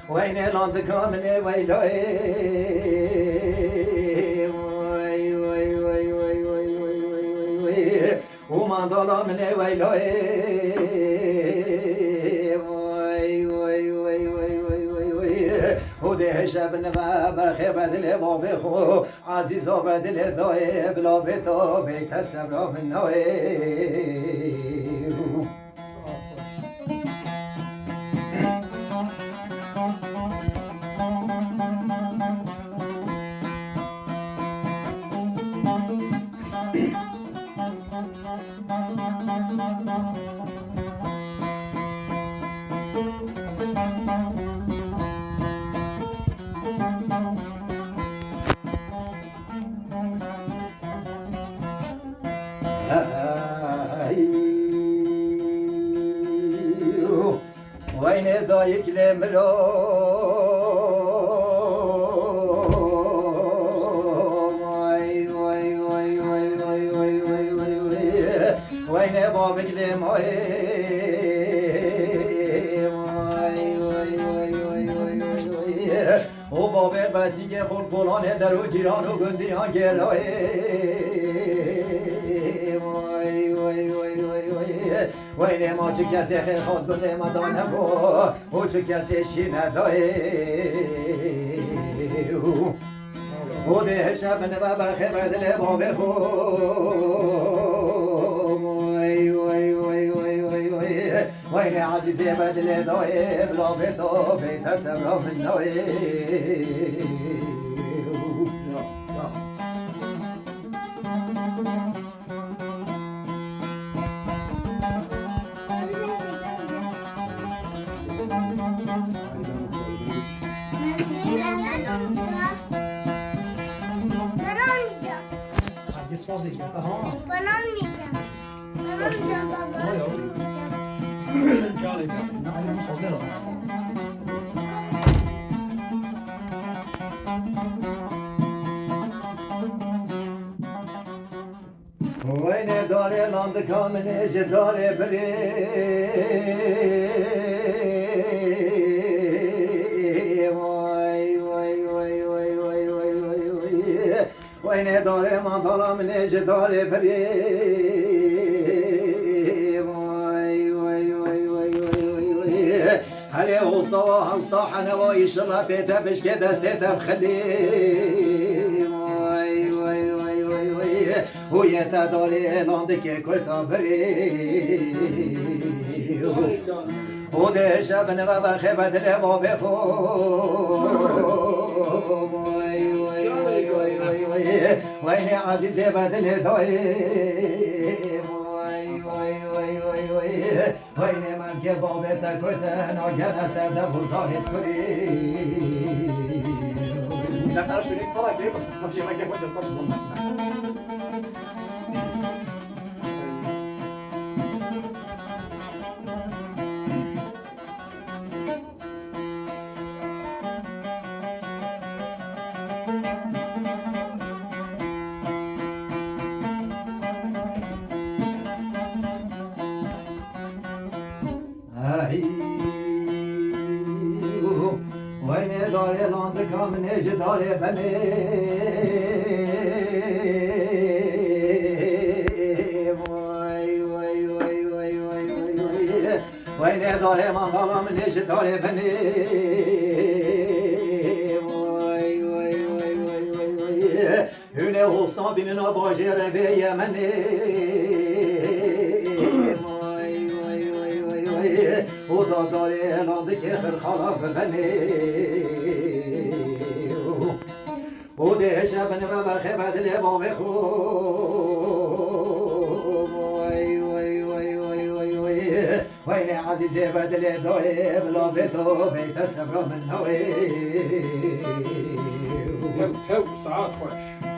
وين لاندكم من ويلوي وما ظلم من ويلوي وده شبن ما برخي بدل بابخو عزيز بدل دوي بلا بيتو بيت السبرا من نوي وين ضايق لمرو وين بابك لموي وبابك بسیگه خود گلانه در و جیران و گندیان گلوی وين ما چه کسی خیلی خواست بده ما دانه بو و چه کسی شی ندایی و ده شب نبا برخی بدل باب خو وين عزیزی بدل دایی بلا بیتو بیت سبرا من نایی وين داري لاندكم من داري بري وين داري ما ظلم من داري بري هلي وسطا وسطا حنواي شرفته بشكي دستته بخلي ويتا داري لاندك كرتا بري وده شبن وبرخي بدل بابي خو وين عزيزي بدل داري وين من که بابت کرده ناگه سرده بزارت کری لا شريك طلع كيف ما في حاجه وجه الطرف وين داري لاندك من داري بني وين داري منغلا من داري بني هنا غصنا بيننا باجر في يمني ودا داري لاندك خرخلا بني وده شبن وبرخي بدل بابي خو وين عزيزي بدل دوي بلا بيتو بيت السبرة من نوي تو ساعات خوش